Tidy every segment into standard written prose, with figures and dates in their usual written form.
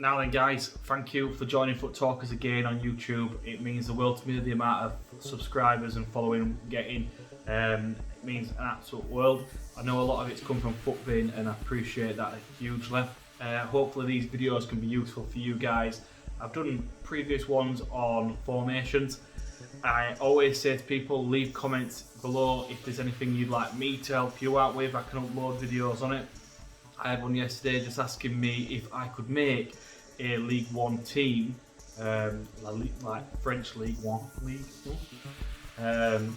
Now then guys, thank you for joining Foot Talkers again on YouTube. It means the world to me, the amount of subscribers and following I'm getting. It means an absolute world. I know a lot of it's come from Footbin and I appreciate that hugely. Hopefully these videos can be useful for you guys. I've done previous ones on formations. I always say to people, leave comments below if there's anything you'd like me to help you out with. I can upload videos on it. I had one yesterday just asking me if I could make a Ligue 1 team, like French Ligue 1,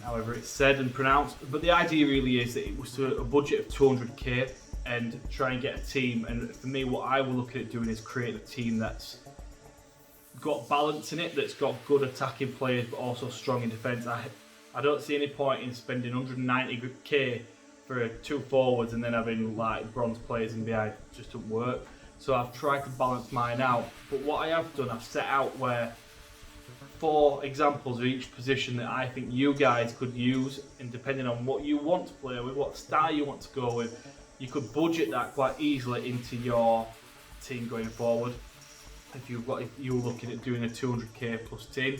however it's said and pronounced. But the idea really is that it was to a budget of 200k and try and get a team. And for me, what I will look at doing is create a team that's got balance in it, that's got good attacking players but also strong in defence. I don't see any point in spending 190k for two forwards and then having like bronze players in behind. It just doesn't work. So I've tried to balance mine out. But what I have done, I've set out where 4 examples of each position that I think you guys could use, and depending on what you want to play with, what style you want to go with, you could budget that quite easily into your team going forward. If you're looking at doing a 200k plus team.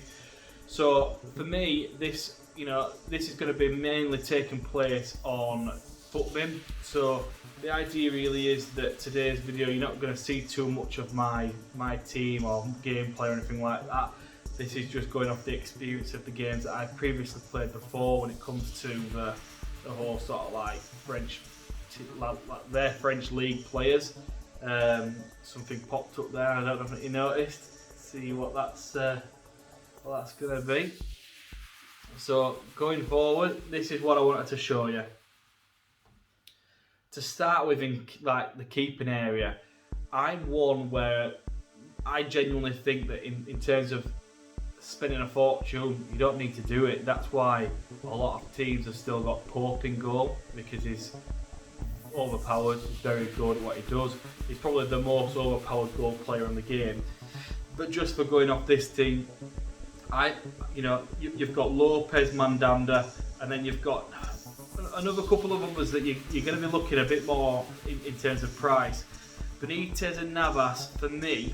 So for me, this is going to be mainly taking place on Footbin. So the idea really is that today's video, you're not going to see too much of my team or gameplay or anything like that. This is just going off the experience of the games that I've previously played before when it comes to the whole sort of like like their French league players. Something popped up there, I don't know if you noticed. See what that's going to be. So going forward, this is what I wanted to show you. To start with, in like the keeping area, I'm one where I genuinely think that in terms of spending a fortune, you don't need to do it. That's why a lot of teams have still got Pope in goal, because he's overpowered, he's very good at what he does. He's probably the most overpowered goal player in the game. But just for going off this team, you've got Lopez, Mandanda, and then you've got another couple of others that you're going to be looking a bit more in terms of price. Benitez and Navas, for me,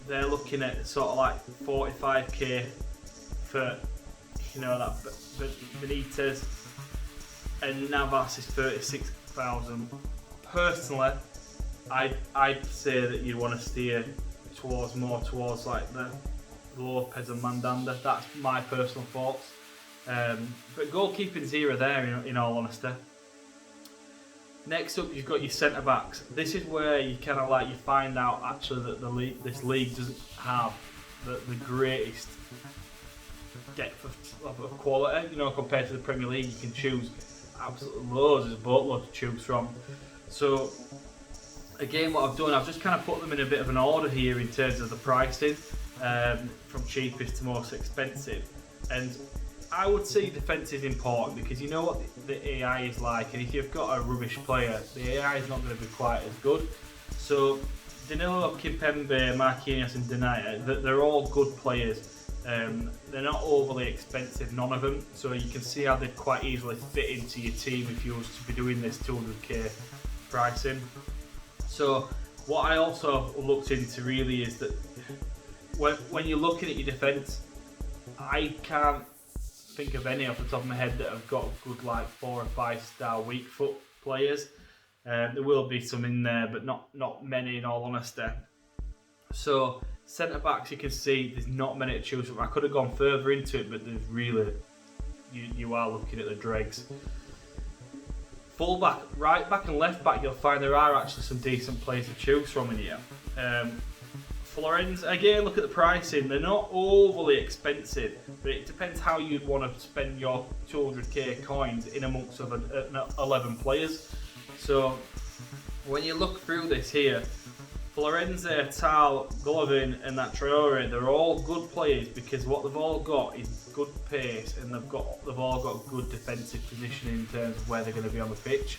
they're looking at sort of like 45k for that Benitez, and Navas is 36,000. Personally, I'd say that you want to steer more towards like the Lopez and Mandanda. That's my personal thoughts. But goalkeeping's here or there, in all honesty. Next up, you've got your centre-backs. This is where you kind of like you find out actually that this league doesn't have the greatest depth of quality. Compared to the Premier League, you can choose absolutely loads. There's a boatload to choose from. So again, what I've done, I've just kind of put them in a bit of an order here in terms of the pricing, from cheapest to most expensive. And I would say defence is important, because you know what the AI is like, and if you've got a rubbish player, the AI is not going to be quite as good. So Danilo, Kimpembe, Marquinhos and Denayer, they're all good players. They're not overly expensive, none of them, so you can see how they'd quite easily fit into your team if you was to be doing this 200k pricing. So what I also looked into really is that when you're looking at your defence, I can't think of any off the top of my head that have got good like 4 or 5 star weak foot players. There will be some in there, but not many, in all honesty. So centre backs, you can see there's not many to choose from. I could have gone further into it, but there's really you are looking at the dregs. Full back, right back and left back, you'll find there are actually some decent players to choose from in here. Florence, again, look at the pricing. They're not overly expensive, but it depends how you'd want to spend your 200k coins in amongst of 11 players. So when you look through this here, Florenzi, Tal, Golovin and that Traore, they're all good players, because what they've all got is good pace, and they've all got good defensive positioning in terms of where they're going to be on the pitch.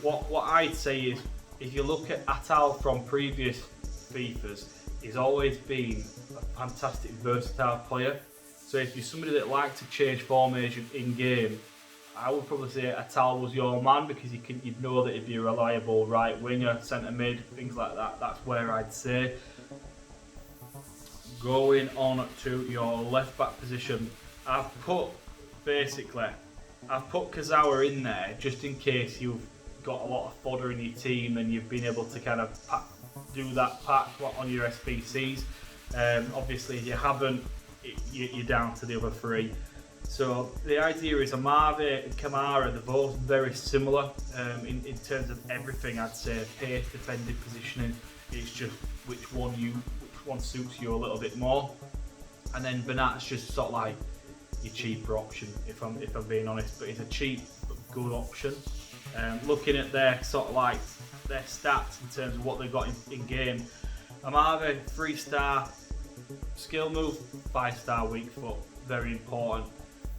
What I'd say is, if you look at Atal from previous FIFAs, he's always been a fantastic versatile player. So if you're somebody that likes to change formation in game, I would probably say Atal was your man because you'd know that he'd be a reliable right winger, centre mid, things like that. That's where I'd say. Going on to your left back position, I've put Kazawa in there just in case you've got a lot of fodder in your team and you've been able to kind of do that pack on your SBCs. Obviously, if you haven't, you're down to the other three. So the idea is Amave and Kamara, they're both very similar in terms of everything. I'd say pace, defending, positioning. It's just which one suits you a little bit more. And then Bernat's just sort of like your cheaper option, if I'm being honest. But it's a cheap but good option. Looking at their sort of like their stats in terms of what they've got in game. Amave 3-star, skill move 5-star weak foot, very important.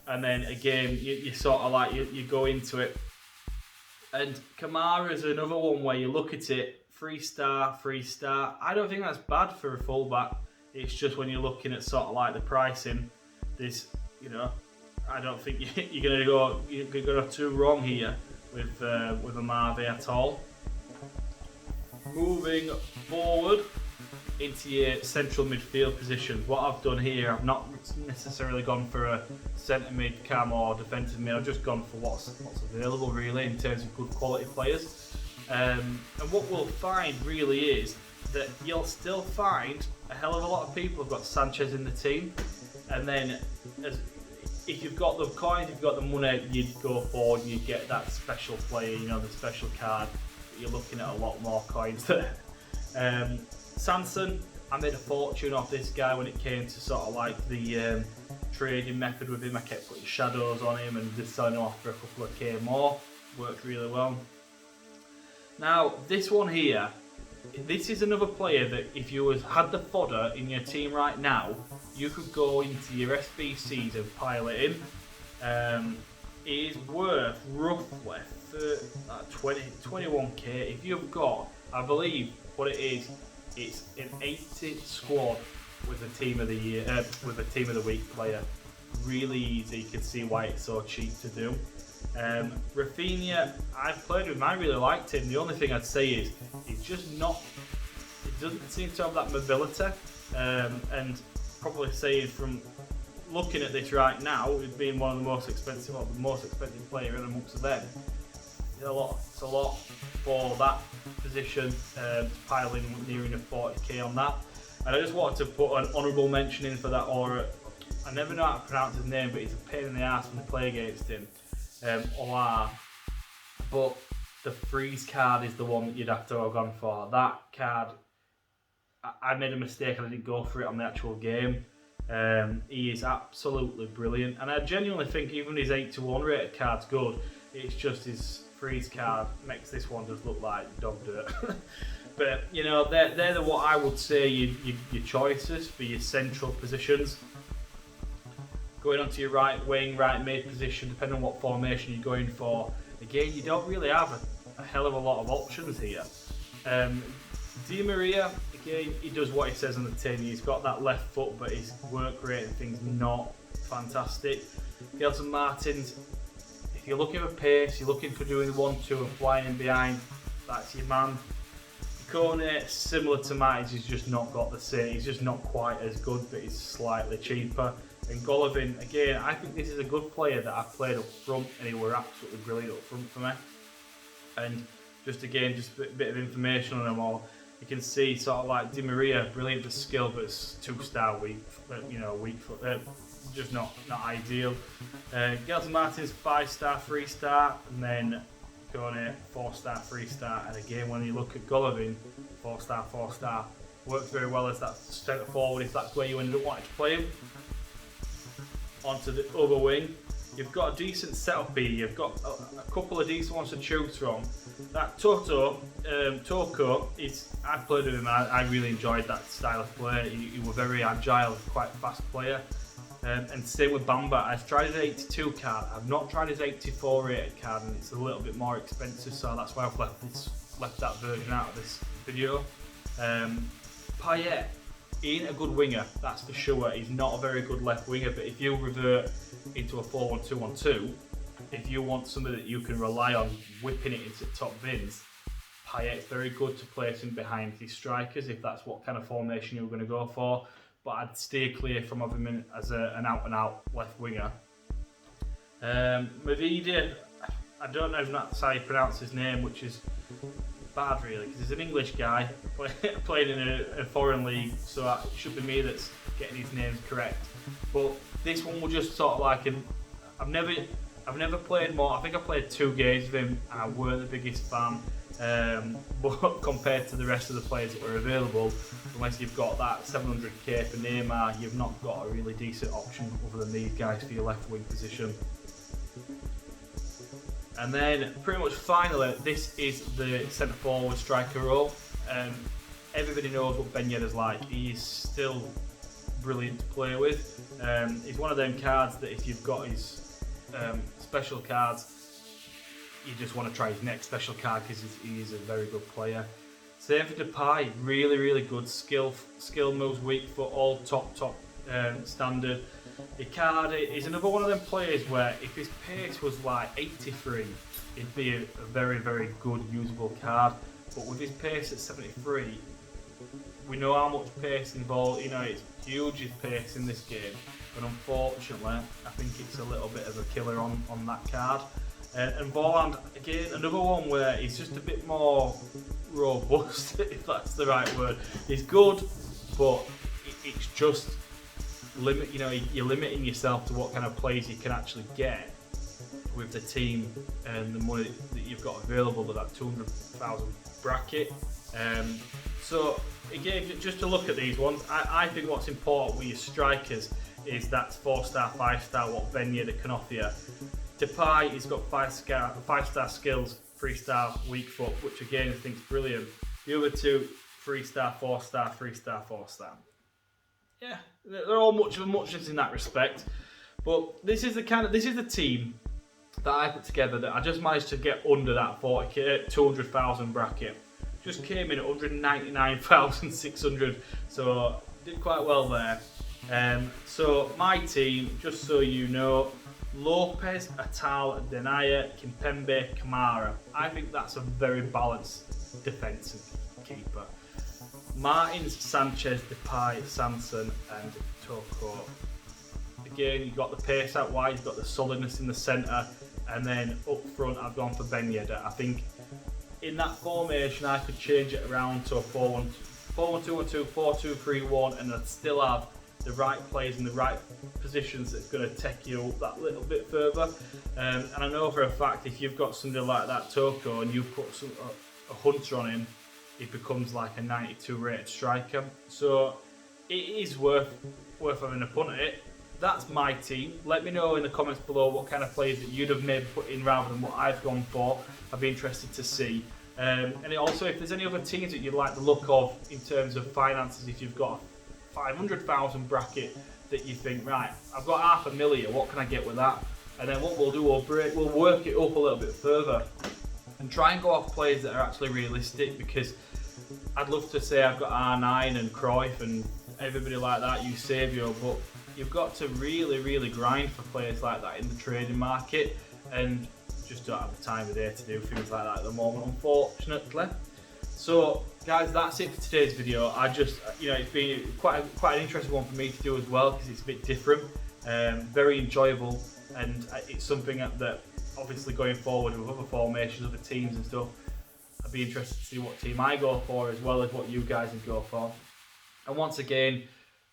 And then again, you sort of like you go into it. And Kamara is another one where you look at it, 3-star. I don't think that's bad for a fullback. It's just when you're looking at sort of like the pricing, I don't think you're gonna go too wrong here with Amave at all. Moving forward into your central midfield positions. What I've done here, I've not necessarily gone for a centre mid cam or defensive mid. I've just gone for what's available really in terms of good quality players. And what we'll find really is that you'll still find a hell of a lot of people have got Sanchez in the team, and then if you've got the coins, if you've got the money, you'd go forward and you'd get that special player, the special card. You're looking at a lot more coins there. Sanson, I made a fortune off this guy when it came to sort of like the trading method with him. I kept putting shadows on him and just selling him off for a couple of K more. Worked really well. Now, this one here, this is another player that if you had the fodder in your team right now, you could go into your SBCs and pile it in. He is worth roughly 21k. If you've got, I believe what it is, it's an 80 squad with a team of the year, with a team of the week player. Really easy. You can see why it's so cheap to do. Rafinha, I've played with him. I really liked him. The only thing I'd say is he's just not. He doesn't seem to have that mobility. And probably saying from looking at this right now, it being one of the most expensive, or the most expensive player in amongst them. It's a lot for that position, piling nearing a 40k on that. And I just wanted to put an honourable mention in for that aura. I never know how to pronounce his name, but it's a pain in the ass when they play against him. Ola. But the freeze card is the one that you'd have to have gone for. That card, I made a mistake and I didn't go for it on the actual game. He is absolutely brilliant, and I genuinely think even his 8-1 rated card's good. It's just his freeze card makes this one just look like dog dirt. But they're the what I would say your choices for your central positions. Going on to your right wing, right mid position, depending on what formation you're going for. Again, you don't really have a hell of a lot of options here. Di Maria, again, he does what he says on the tin. He's got that left foot, but his work rate and things not fantastic. Gelson Martins, if you're looking for pace, you're looking for doing 1-2 and flying in behind, that's your man. Kone, similar to Matt, he's just not got the same. He's just not quite as good, but he's slightly cheaper. And Golovin, again, I think this is a good player that I've played up front, and he were absolutely brilliant up front for me. And just a bit of information on them all. You can see sort of like Di Maria, brilliant for skill, but it's 2-star weak, weak foot, just not ideal. Gelson Martins 5-star, 3-star, and then Kone 4-star, 3-star. And again, when you look at Golovin, 4-star, 4-star, works very well as that centre forward if that's where you ended up wanting to play him. Onto the other wing, you've got a decent setup here. You've got a couple of decent ones to choose from. That Toko is. I've played with him. I really enjoyed that style of play. He was very agile, quite a fast player. And same with Bamba. I've tried his 82 card. I've not tried his 84 rated card, and it's a little bit more expensive. So that's why I've left that version out of this video. Payet. He ain't a good winger, that's for sure. He's not a very good left winger, but if you revert into a 4-1-2-1-2, if you want somebody that you can rely on whipping it into top bins, Payet's very good to place him behind his strikers if that's what kind of formation you're going to go for. But I'd steer clear from having him as an out-and-out left winger. Midfield, I don't know if that's how you pronounce his name, which is bad really, because he's an English guy playing in a foreign league, so it should be me that's getting his names correct. But this one will just sort of like I've never played more. I think I played 2 games with him, and I weren't the biggest fan. But compared to the rest of the players that were available, unless you've got that 700k for Neymar, you've not got a really decent option other than these guys for your left wing position. And then pretty much finally, this is the centre forward striker role. Everybody knows what Ben Yedder's like. He's still brilliant to play with. He's one of them cards that if you've got his special cards, you just want to try his next special card because he's a very good player. Same for Depay, really good skill moves, weak foot, all top standard. Icardi is another one of them players where if his pace was like 83, it'd be a very good usable card. But with his pace at 73, we know how much pace involved. You know, it's huge his pace in this game, but unfortunately, I think it's a little bit of a killer on that card. And Volland, again, another one where he's just a bit more robust, if that's the right word. He's good, but it's just you're limiting yourself to what kind of plays you can actually get with the team and the money that you've got available at that 200,000 bracket. So again, just to look at these ones, I think what's important with your strikers is that 4-star, 5-star what Ben Yedder can offer you. Depay, he's got 5-star skills, 3-star weak foot, which again I think is brilliant. The other two, 3-star, 4-star, 3-star, 4-star. Yeah, they're all much of a muchness in that respect. But this is the team that I put together that I just managed to get under that 40k, 200,000 bracket. Just came in at 199,600, so did quite well there. So my team, just so you know, Lopez, Atal, Denaya, Kimpembe, Kamara. I think that's a very balanced defensive keeper. Martins, Sanchez, Depay, Sanson and Toko. Again, you've got the pace out wide, you've got the solidness in the centre, and then up front I've gone for Ben Yedder. I think in that formation I could change it around to a 4-1-2-1-2, 4-2-3-1, and I'd still have the right players in the right positions that's going to take you that little bit further. And I know for a fact if you've got somebody like that Toko and you put a Hunter on him, it becomes like a 92 rated striker. So it is worth having a punt at it. That's my team. Let me know in the comments below what kind of players that you'd have maybe put in rather than what I've gone for. I'd be interested to see. And also if there's any other teams that you'd like the look of in terms of finances, if you've got a 500,000 bracket that you think, right, I've got $500,000, what can I get with that? And then what we'll do, we'll work it up a little bit further and try and go off players that are actually realistic, because I'd love to say I've got R9 and Cruyff and everybody like that, Eusebio, but you've got to really grind for players like that in the trading market, and just don't have the time of day to do things like that at the moment, unfortunately. So guys, that's it for today's video. It's been quite an interesting one for me to do as well, because it's a bit different, very enjoyable, and it's something that obviously going forward with other formations, other teams and stuff, I'd be interested to see what team I go for as well as what you guys would go for. And once again,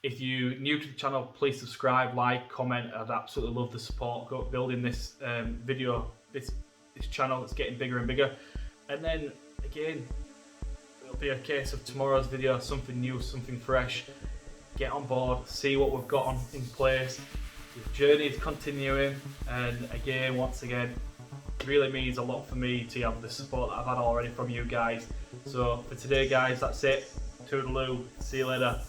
if you're new to the channel, please subscribe, like, comment. I'd absolutely love the support building this video, this channel that's getting bigger and bigger. And then again, it'll be a case of tomorrow's video, something new, something fresh. Get on board, see what we've got in place. The journey is continuing, and again, once again, it really means a lot for me to have the support that I've had already from you guys. So for today guys, that's it. Toodaloo, see you later.